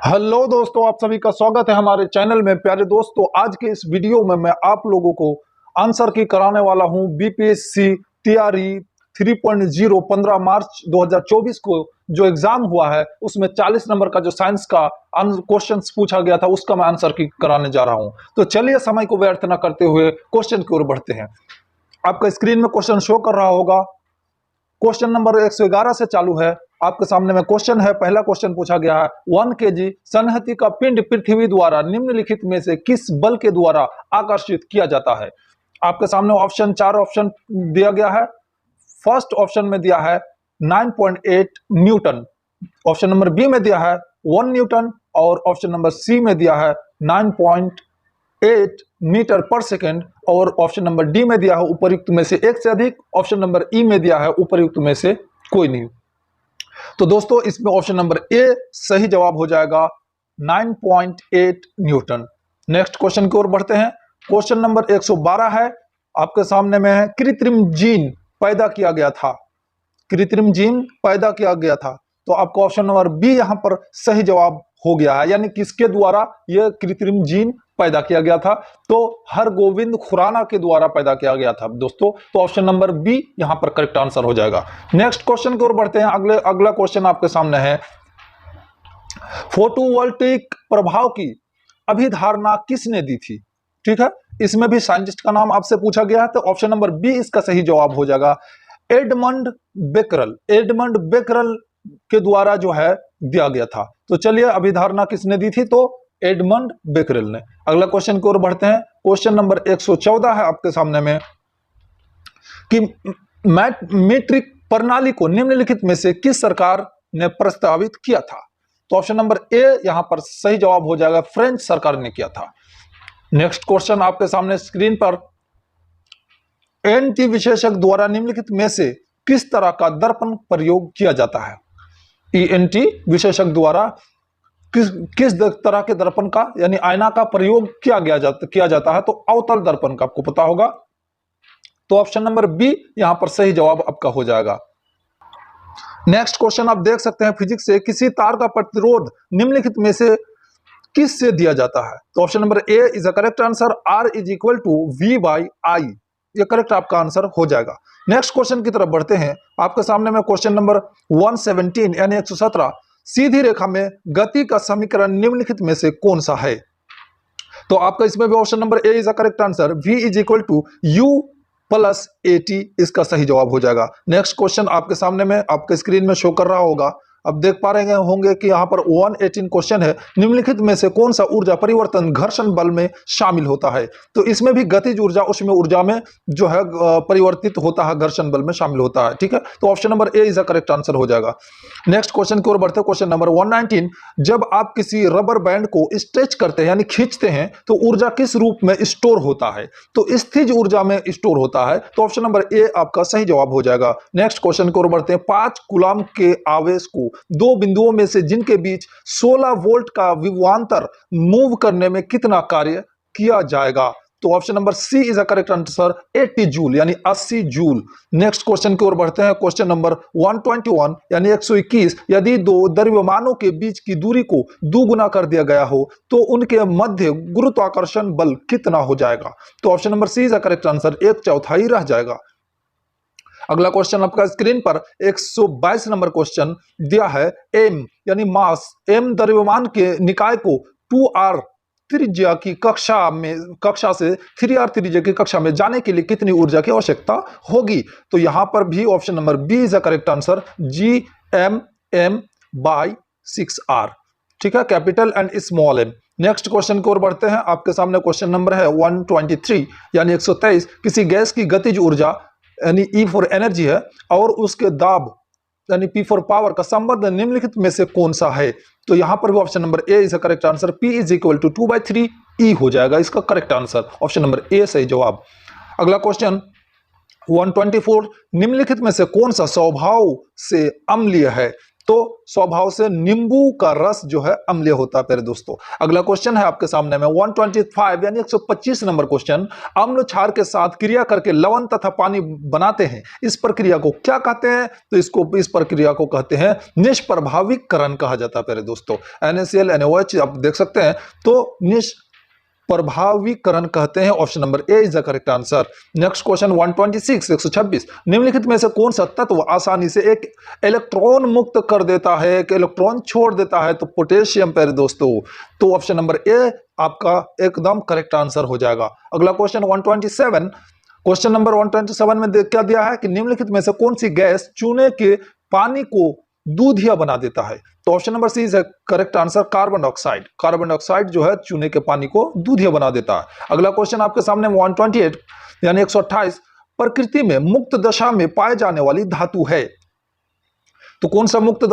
Hello दोस्तों, आप सभी का स्वागत है हमारे चैनल में। प्यारे दोस्तों, आज के इस वीडियो में मैं आप लोगों को आंसर की कराने वाला हूं बीपीएससी टीआरई 3.0 15 मार्च 2024 को जो एग्जाम हुआ है उसमें 40 नंबर का जो साइंस का क्वेश्चन पूछा गया था उसका मैं आंसर की कराने जा रहा हूं। तो चलिए समय को व्यर्थ न करते हुए क्वेश्चन की ओर बढ़ते हैं। आपका स्क्रीन में क्वेश्चन शो कर रहा होगा। क्वेश्चन नंबर 111 से चालू है। आपके सामने में क्वेश्चन है। पहला क्वेश्चन पूछा गया है 1 केजी सनहती का पिंड पृथ्वी द्वारा निम्नलिखित में से किस बल के द्वारा आकर्षित किया जाता है। आपके सामने चार ऑप्शन दिया गया है। फर्स्ट ऑप्शन में दिया है 9.8 न्यूटन, ऑप्शन नंबर बी में दिया है 1 न्यूटन और ऑप्शन नंबर सी में दिया है 9.8 मीटर पर सेकेंड और ऑप्शन नंबर डी में दिया है उपयुक्त में से एक से अधिक, ऑप्शन नंबर ई में दिया है उपयुक्त में से कोई नहीं। तो दोस्तों इसमें ऑप्शन नंबर ए सही जवाब हो जाएगा 9.8 न्यूटन। नेक्स्ट क्वेश्चन की ओर बढ़ते हैं। क्वेश्चन नंबर 112 है। आपके सामने में है कृत्रिम जीन पैदा किया गया था। कृत्रिम जीन पैदा किया गया था, तो आपका ऑप्शन नंबर बी यहां पर सही जवाब हो गया है। यानी किसके द्वारा यह कृत्रिम जीन पैदा किया गया था? तो हरगोविंद खुराना के द्वारा पैदा किया गया था दोस्तों। तो ऑप्शन नंबर बी यहां पर करेक्ट आंसर हो जाएगा। नेक्स्ट क्वेश्चन की ओर बढ़ते हैं। अगला क्वेश्चन आपके सामने है फोटोवोल्टिक प्रभाव की अभिधारणा किसने दी थी? ठीक है, इसमें भी साइंटिस्ट का नाम आपसे पूछा गया है, तो ऑप्शन नंबर बी इसका सही जवाब हो जाएगा एडमंड बेकरल। एडमंड बेकरल के द्वारा जो है दिया गया था। तो चलिए अभिधारणा किसने दी थी? तो एडमंड बेकरल ने। अगला क्वेश्चन की ओर बढ़ते हैं। क्वेश्चन नंबर 114 है आपके सामने में कि मीट्रिक प्रणाली को निम्नलिखित में से किस सरकार ने प्रस्तावित किया था? तो ऑप्शन नंबर ए यहां पर सही जवाब हो जाएगा, फ्रेंच सरकार ने किया था। नेक्स्ट क्वेश्चन आपके सामने स्क्रीन पर एनटी विशेषज्ञ द्वारा निम्नलिखित में से किस तरह का दर्पण प्रयोग किया जाता है? ईएनटी विशेषज्ञ द्वारा किस तरह के दर्पण का यानी आईना का प्रयोग किया जाता है? तो अवतल दर्पण का आपको पता होगा। तो ऑप्शन नंबर बी यहां पर सही जवाब आपका हो जाएगा। नेक्स्ट क्वेश्चन आप देख सकते हैं फिजिक्स से किसी तार का प्रतिरोध निम्नलिखित में से किस से दिया जाता है? तो option number A is a correct answer, R is equal to V by I. ये करेक्ट आपका आंसर हो जाएगा। नेक्स्ट क्वेश्चन की तरफ बढ़ते हैं। आपके सामने में क्वेश्चन नंबर 117 यानी 117 सीधी रेखा में गति का समीकरण निम्नलिखित में से कौन सा है? तो आपका इसमें भी option number A is a correct answer, V is equal to U plus AT इसका सही जवाब हो जाएगा। नेक्स्ट क्वेश्चन आपके सामने में आपके स्क्रीन में शो कर रहा होगा। अब देख पा रहे होंगे कि यहाँ पर 118 क्वेश्चन है, निम्नलिखित में से कौन सा ऊर्जा परिवर्तन घर्षण बल में शामिल होता है? तो इसमें भी गतिज ऊर्जा उसमें ऊर्जा में जो है परिवर्तित होता है, घर्षण बल में शामिल होता है। ठीक है, तो option number A is a correct answer हो जाएगा। नेक्स्ट क्वेश्चन की ओर बढ़ते, क्वेश्चन नंबर 119 जब आप किसी रबर बैंड को स्ट्रेच करते हैं यानी खींचते हैं तो ऊर्जा किस रूप में स्टोर होता है? तो स्थिज ऊर्जा में स्टोर होता है। तो ऑप्शन नंबर ए आपका सही जवाब हो जाएगा। नेक्स्ट क्वेश्चन की ओर बढ़ते हैं। 5 कूलम के आवेश को दो बिंदुओं में से जिनके बीच 16 वोल्ट का विभवांतर मूव करने में कितना कार्य किया जाएगा? तो option number C is a correct answer, 80 joule यानी 80 जूल। नेक्स्ट क्वेश्चन की ओर बढ़ते हैं। क्वेश्चन नंबर 121 यानी 121 यदि दो द्रव्यमानों के बीच की दूरी को दुगुना कर दिया गया हो तो उनके मध्य गुरुत्वाकर्षण बल कितना हो जाएगा? तो option number C is a correct answer, 1/4 रह जाएगा। अगला क्वेश्चन आपका स्क्रीन पर 122 नंबर क्वेश्चन दिया है एम यानी मास एम द्रव्यमान के निकाय को 2r त्रिज्या की कक्षा से 3r त्रिज्या की कक्षा में जाने के लिए कितनी ऊर्जा की आवश्यकता होगी? तो यहां पर भी option number B is a correct answer, GMM by 6r। ठीक है, capital and small M. Next question की ओर बढ़ते हैं। आपके सामने क्वेश्चन नंबर है 123 यानी 123 किसी गैस की गतिज ऊर्जा यानी E फॉर एनर्जी है और उसके दाब यानी P फॉर पावर का संबंध निम्नलिखित में से कौन सा है? तो यहां पर भी option number A is correct answer, P is equal to 2/3 E हो जाएगा इसका correct answer, option number A सही जवाब। अगला क्वेश्चन 124 निम्नलिखित में से कौन सा स्वभाव से अम्लीय है? तो स्वभाव से नींबू का रस जो है अम्लीय होता है प्यारे दोस्तों। अगला क्वेश्चन है आपके सामने में 125 यानी 125 नंबर क्वेश्चन। अम्ल क्षार के साथ क्रिया करके लवण तथा पानी बनाते हैं, इस प्रक्रिया को क्या कहते हैं? तो इस प्रक्रिया को कहते हैं निष्प्रभावीकरण कहा जाता है प्यारे दोस्तों। NaCl NaOH आप देख सकते हैं, तो प्रभावीकरण कहते हैं। Option number A is the correct answer. Next question 126 126 निम्नलिखित में से कौन सा तत्व आसानी से एक इलेक्ट्रॉन मुक्त कर देता है, एक इलेक्ट्रॉन छोड़ देता है? तो पोटेशियम प्यारे दोस्तों। तो ऑप्शन नंबर ए आपका एकदम करेक्ट आंसर हो जाएगा। अगला क्वेश्चन 127 क्वेश्चन नंबर 127 में क्या दिया है कि निम्नलिखित में से कौन सी गैस चूने के पानी को दूधिया बना देता है? तो option number C is correct answer, carbon dioxide. Carbon dioxide जो है चूने के पानी को दूधिया बना देता है। अगला क्वेश्चन आपके सामने 128 यानी 128 प्रकृति में मुक्त दशा में पाए जाने वाली धातु है। तो कौन सा मुक्त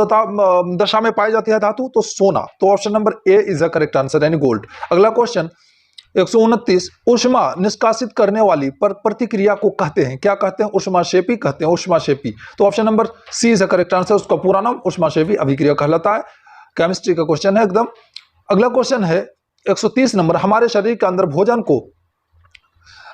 दशा में पाई जाती है धातु? तो सोना। तो option number A is the correct answer यानी गोल्ड। अगला क्वेश्चन 129 ऊष्मा निष्कासित करने वाली प्रतिक्रिया को कहते हैं, क्या कहते हैं? ऊष्माक्षेपी कहते हैं, ऊष्माक्षेपी। तो option number C is the correct answer, उसका पूरा नाम ऊष्माक्षेपी अभिक्रिया कहलाता है। केमिस्ट्री का क्वेश्चन है एकदम। अगला क्वेश्चन है 130 नंबर, हमारे शरीर के अंदर भोजन को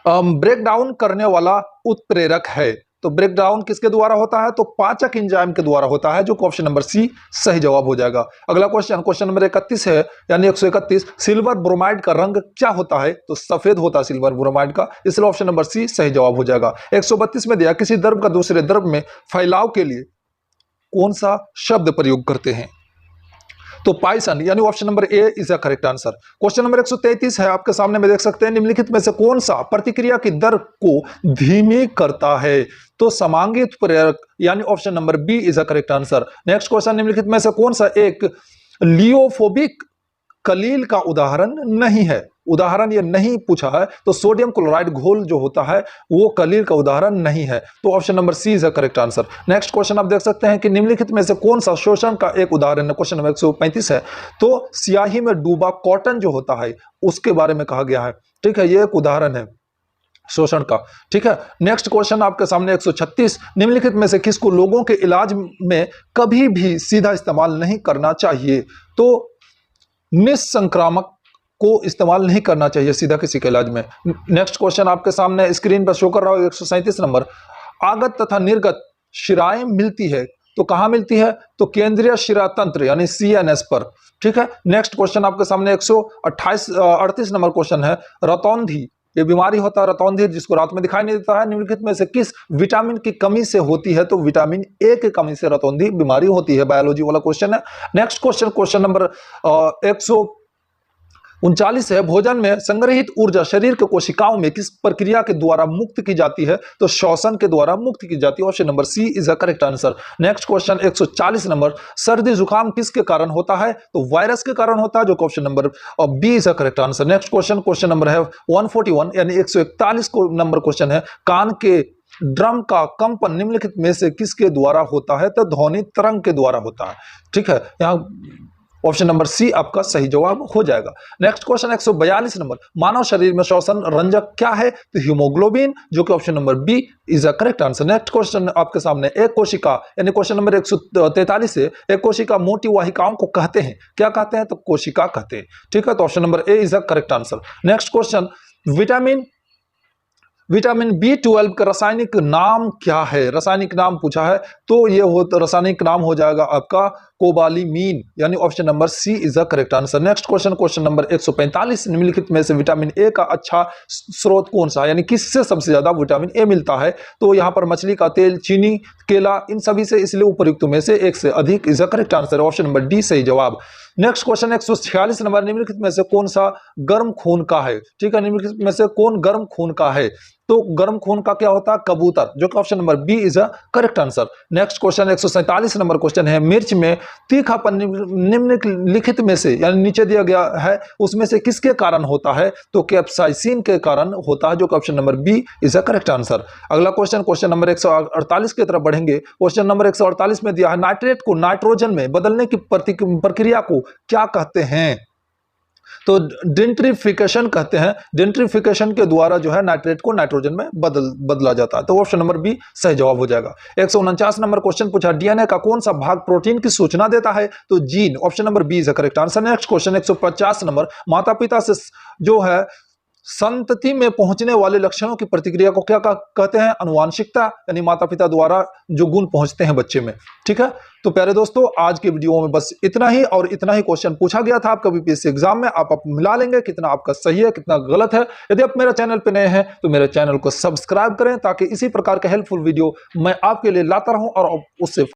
ब्रेक डाउन करने वाला उत्प्रेरक है। तो ब्रेक डाउन किसके द्वारा होता है? तो पाचक एंजाइम के द्वारा होता है, जो ऑप्शन नंबर सी सही जवाब हो जाएगा। अगला क्वेश्चन नंबर 31 है यानी 131 सिल्वर ब्रोमाइड का रंग क्या होता है? तो सफेद होता है सिल्वर ब्रोमाइड का, इसलिए ऑप्शन नंबर सी सही जवाब हो जाएगा। 132 में दिया किसी द्रव का दूसरे द्रव में फैलाव के लिए कौन सा शब्द प्रयोग करते हैं? तो पाइसन यानी option number A is the correct answer. Question number 133 है आपके सामने में देख सकते हैं, निम्नलिखित में से कौन सा प्रतिक्रिया की दर को धीमी करता है? तो समांगी उत्प्रेरक यानी option number B is the correct answer. Next question निम्नलिखित में से कौन सा एक लियोफोबिक कलील का उदाहरण नहीं है? उदाहरण ये नहीं पूछा है, तो सोडियम क्लोराइड घोल जो होता है वो कलील का उदाहरण नहीं है, तो option number C is the correct answer. Next question आप देख सकते हैं कि निम्नलिखित में से कौन सा शोषण का एक उदाहरण है? क्वेश्चन नंबर 135 है, तो स्याही में डूबा कॉटन जो होता है उसके बारे में कहा गया है। ठीक है, ये एक उदाहरण है शोषण का। ठीक है, नेक्स्ट क्वेश्चन आपके सामने 136 निम्नलिखित में से किसको लोगों के इलाज में कभी भी सीधा इस्तेमाल नहीं करना चाहिए? तो निसंक्रामक को इस्तेमाल नहीं करना चाहिए सीधा किसी के इलाज में। नेक्स्ट क्वेश्चन आपके सामने स्क्रीन पर शो कर रहा है 137 नंबर, आगत तथा निर्गत शिराएं मिलती है, तो कहां मिलती है? तो केंद्रीय शिरा तंत्र यानी CNS पर। ठीक है, नेक्स्ट क्वेश्चन आपके सामने 138 नंबर क्वेश्चन है, रतौंधी ये बीमारी होता है रतौंधी जिसको रात में दिखाई नहीं देता है, निम्नलिखित में से किस विटामिन की कमी से होती है? तो विटामिन ए की कमी से रतौंधी बीमारी होती है, बायोलॉजी वाला क्वेश्चन है। नेक्स्ट क्वेश्चन नंबर 139 है, भोजन में संग्रहित ऊर्जा शरीर के कोशिकाओं में किस प्रक्रिया के द्वारा मुक्त की जाती है? तो श्वसन के द्वारा मुक्त की जाती है, option number C is the correct answer. Next question 140 number, सर्दी जुकाम किसके कारण होता है? तो वायरस के कारण होता है, जो option number B is the correct answer. Next question number है 141 यानी 141 नंबर क्वेश्चन है, कान के ड्रम का कंपन निम्नलिखित में से किसके द्वारा होता है? तो ध्वनि तरंग के द्वारा होता है। ठीक है, यहाँ ऑप्शन नंबर सी आपका सही जवाब हो जाएगा। नेक्स्ट क्वेश्चन 142 नंबर, मानव शरीर में श्वसन रंजक क्या है? तो हीमोग्लोबिन, जो कि option number B is the correct answer. Next question आपके सामने, एक कोशिका यानी क्वेश्चन नंबर 143 से, एक कोशिका मोटी वाहिकाओं को कहते हैं, क्या कहते हैं? तो कोशिका कहते हैं। ठीक है, तो option number A is the correct answer. Next question, vitamin B12 का रासायनिक नाम क्या है? रासायनिक नाम पूछा है, तो ये रासायनिक नाम हो जाएगा आपका कोबालिमीन, यानी option number C is the correct answer. Next question number 145, निम्नलिखित में से विटामिन ए का अच्छा स्रोत कौन सा है, यानी किससे सबसे ज्यादा विटामिन ए मिलता है? तो यहाँ पर मछली का तेल, चीनी, केला, इन सभी से, इसलिए उपयुक्त में से एक से अधिक is the correct answer, option number D सही जवाब। नेक्स्ट क्वेश्चन 146 नंबर, निम्नलिखित में से कौन सा गर्म खून का है? ठीक है, निम्नलिखित में से कौन गर्म खून का है? तो गर्म खून का क्या होता है? कबूतर, जो कि option number B is the correct answer. Next question 147 number question है, मिर्च में तीखापन निम्नलिखित में से, यानी नीचे दिया गया है, उसमें से किसके कारण होता है? तो कैप्साइसिन के कारण होता है, जो कि option number B is the correct answer. अगला क्वेश्चन नंबर 148 की तरफ बढ़ेंगे। क्वेश्चन नंबर 148 में दिया है, नाइट्रेट को नाइट्रोजन में बदलने की प्रक्रिया को क्या कहते हैं? तो डेंट्रीफिकेशन कहते हैं, डेंट्रीफिकेशन के द्वारा जो है नाइट्रेट को नाइट्रोजन में बदला जाता है। तो ऑप्शन नंबर बी सही जवाब हो जाएगा। 149 नंबर क्वेश्चन पूछा, डीएनए का कौन सा भाग प्रोटीन की सूचना देता है? तो gene. Option number B is the correct answer. Next question 150 number, माता पिता से जो है संतति में पहुंचने वाले लक्षणों की प्रतिक्रिया को क्या कहते हैं? अनुवांशिकता, यानी माता पिता द्वारा जो गुण पहुंचते हैं बच्चे में। ठीक है, तो प्यारे दोस्तों आज के वीडियो में बस इतना ही, और इतना ही क्वेश्चन पूछा गया था आपका बीपीएससी एग्जाम में। आप मिला लेंगे कितना आपका सही है कितना गलत है। यदि आप मेरे चैनल पे नए हैं तो मेरे चैनल को सब्सक्राइब करें, ताकि इसी प्रकार के हेल्पफुल वीडियो मैं आपके लिए लाता रहूं और उससे